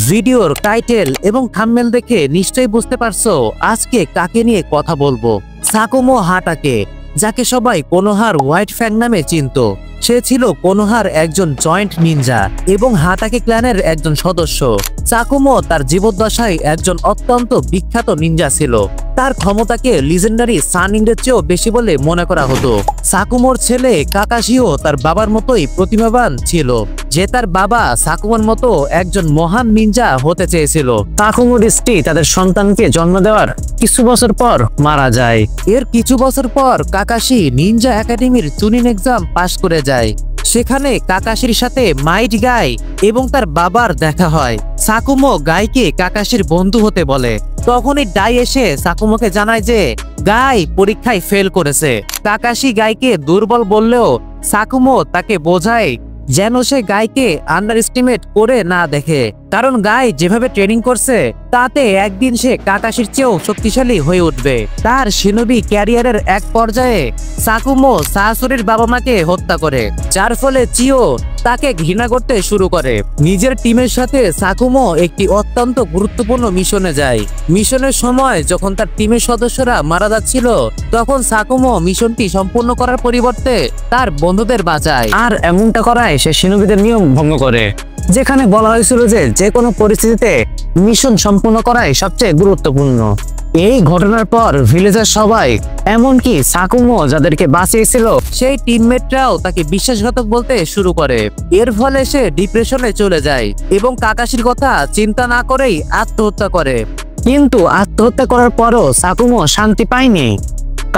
ভিডিওর টাইটেল এবং থাম্বনেল দেখে নিশ্চয়ই বুঝতে পারছো আজকে কাকে নিয়ে কথা বলবো। সাকুমো হাটাকে, যাকে সবাই কোনোহার হোয়াইট ফ্যাং নামে চিনত। সে ছিল কোনোহার একজন জয়েন্ট নিনজা এবং হাটাকে ক্ল্যানের একজন সদস্য। সাকুমো তার জীবদ্দশায় একজন অত্যন্ত বিখ্যাত নিনজা ছিল। তার ক্ষমতাকে লিজেন্ডারি সান নিনজার চেয়েও বেশি বলে মনে করা হতো। সাকুমোর ছেলে কাকাশিও তার বাবার মতোই প্রতিভাবান ছিল, যে তার বাবা সাকুমোর মতো একজন মহান নিনজা হতে চেয়েছিল। সাকুমোর স্ত্রী তাদের সন্তানকে জন্ম দেওয়ার কিছু বছর পর মারা যায়। এর কিছু বছর পর কাকাশি নিনজা একাডেমির চুনিন এক্সাম পাশ করে যায়। সেখানে কাকাশির সাথে মাইট গাই এবং তার বাবার দেখা হয়। সাকুমো গাইকে কাকাশির বন্ধু হতে বলে। তখনই ডাই এসে সাকুমোকে জানায় যে গাই পরীক্ষায় ফেল করেছে। কাকাশি গাইকে দুর্বল বললেও সাকুমো তাকে বোঝায় যেন সে গাইকে আন্ডার এস্টিমেট করে না দেখে, কারণ গাই যেভাবে ট্রেনিং করছে তাতে একদিন সে কাকাশির চেয়েও শক্তিশালী হয়ে উঠবে। তার শিনোবি ক্যারিয়ারের এক পর্যায়ে সাকুমো সাসুরির বাবা মাকে হত্যা করে, যার ফলে চিও তাকে ঘৃণা করতে শুরু করে। নিজের টিমের সাথে সাকুমো একটি অত্যন্ত গুরুত্বপূর্ণ মিশনে যায়। মিশনের সময় যখন তার টিমের সদস্যরা মারা যাচ্ছিল, তখন সাকুমো মিশনটি সম্পূর্ণ করার পরিবর্তে তার বন্ধুদের বাঁচায়। আর এমনটা করায় সে শিনোবিদের নিয়ম ভঙ্গ করে, যেখানে বলা হয়েছিল যে কোনো পরিস্থিতিতে মিশন সম্পূর্ণ করাই সবচেয়ে গুরুত্বপূর্ণ। এই ঘটনার পর ভিলেজের সবাই, এমনকি সাকুমো যাদেরকে বাঁচিয়েছিল সেই টিমমেটরাও তাকে বিশ্বাসঘাতক বলতে শুরু করে। এর ফলে সে ডিপ্রেশনে চলে যায় এবং কাকাশির কথা চিন্তা না করেই আত্মহত্যা করে। কিন্তু আত্মহত্যা করার পরও সাকুমো শান্তি পায়নি,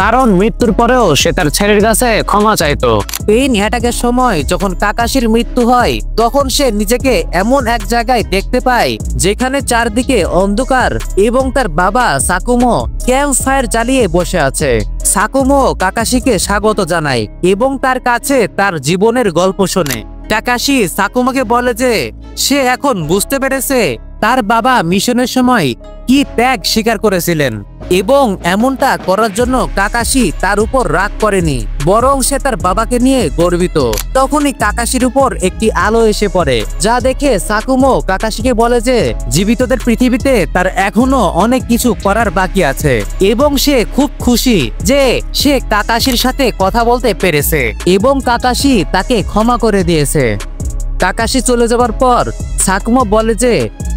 কারণ মৃত্যুর পরেও সে তার ছেলের কাছে ক্ষমা চাইতো। পেইন অ্যাটাকের সময় যখন কাকাশির মৃত্যু হয়, তখন সে নিজেকে এমন এক জায়গায় দেখতে পায় যেখানে চারদিকে অন্ধকার এবং তার বাবা সাকুমো ক্যাম্প ফায়ার জ্বালিয়ে বসে আছে। সাকুমো কাকাশিকে স্বাগত জানায় এবং তার কাছে তার জীবনের গল্প শোনে। কাকাশি সাকুমোকে বলে যে সে এখন বুঝতে পেরেছে তার বাবা মিশনের সময় কি ত্যাগ স্বীকার করেছিলেন এবং এমনটা করার জন্য কাকাশি তার উপর রাগ করেনি, বরং সে তার বাবাকে নিয়ে গর্বিত। তখনই কাকাশির উপর একটি আলো এসে পড়ে, যা দেখে সাকুমো কাকাশিকে বলে যে জীবিতদের পৃথিবীতে তার এখনো অনেক কিছু করার বাকি আছে এবং সে খুব খুশি যে সে কাকাশির সাথে কথা বলতে পেরেছে এবং কাকাশি তাকে ক্ষমা করে দিয়েছে। কাকাশি চলে যাওয়ার পর সাকুমো বলে যে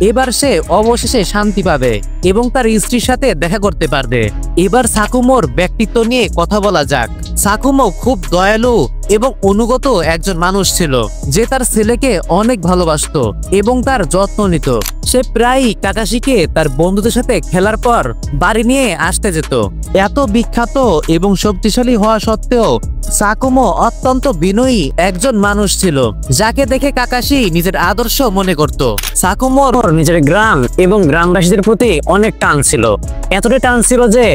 এবার সে অবশেষে শান্তি পাবে এবং তার স্ত্রীর সাথে দেখা করতে পারবে। এবার সাকুমোর ব্যক্তিত্ব নিয়ে কথা বলা যাক। সাকুমো খুব দয়ালু এবং অনুগত একজন মানুষ ছিল, যে তার ছেলেকে অনেক ভালোবাসতো এবং তার যত্ন নিত। সে প্রায়ই কাকাশিকে তার বন্ধুদের সাথে খেলার পর বাড়ি নিয়ে আসতে যেত। এত বিখ্যাত এবং শক্তিশালী হওয়া সত্ত্বেও সাকুমো অত্যন্ত বিনয়ী একজন মানুষ ছিল, যাকে দেখে কাকাশি নিজের আদর্শ মনে করত। সাকুমোর নিজের গ্রাম এবং গ্রামবাসীদের প্রতি অনেক টান ছিল, এতটাই টান ছিল যে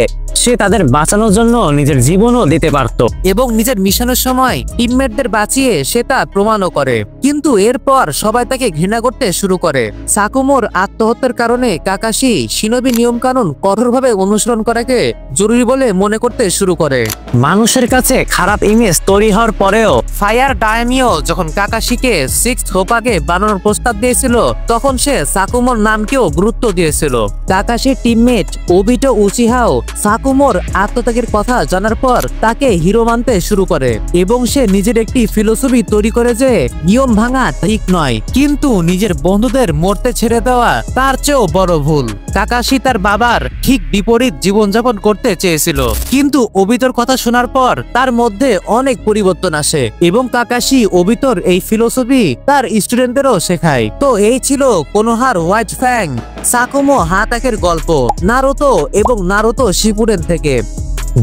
সে তাদের বাঁচানোর জন্য নিজের জীবনও দিতে পারত এবং নিজের মিশনের সময় টিমমেটদের বাঁচিয়ে সে তা প্রমাণও করে। কিন্তু এরপর সবাই তাকে ঘৃণা করতে শুরু করে। সাকুমোর আত্মহত্যার কারণে কাকাশি শিনোবি নিয়মকানুন কঠোরভাবে অনুসরণ করাকে জরুরি বলে মনে করতে শুরু করে। মানুষের কাছে খারাপ ইমেজ তৈরি হওয়ার পরেও ফায়ার ডায়মিও যখন কাকাশিকে 6th হোকাগে বানানোর প্রস্তাব দিয়েছিল, তখন সে সাকুমোর নামকেও গুরুত্ব দিয়েছিল। কাকাশির টিমমেট ওবিটো উচিহাও সাকুমোর আত্মত্যাগের কথা জানার পর তাকে হিরো মানতে শুরু করে এবং সে নিজের একটি ফিলোসফি তৈরি করে যে নিয়ম ভাঙা ঠিক নয়, কিন্তু নিজের বন্ধুদের মরতে ছেড়ে দেওয়া তার চেয়েও বড় ভুল। কাকাশি তার বাবার ঠিক বিপরীত জীবনযাপন করতে চেয়েছিল, কিন্তু ওবিতোর কথা শোনার পর তার মধ্যে অনেক পরিবর্তন আসে এবং কাকাশি ওবিতোর এই ফিলোসফি তার স্টুডেন্টদেরও শেখায়। তো এই ছিল কোনোহার হোয়াইট ফ্যাং সাকুমো হাটাকের গল্প, নারুতো এবং নারুতো শিপুডেন থেকে।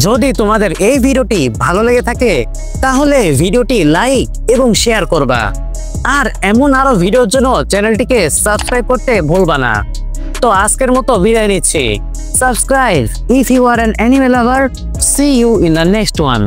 যদি তোমাদের এই ভিডিওটি ভালো লেগে থাকে তাহলে ভিডিওটি লাইক এবং শেয়ার করবা, আর এমন আরো ভিডিওর জন্য চ্যানেলটিকে সাবস্ক্রাইব করতে ভুলবা না। তো আজকের মতো বিদায় নিচ্ছি। Subscribe if you are an anime lover. See you in the next one.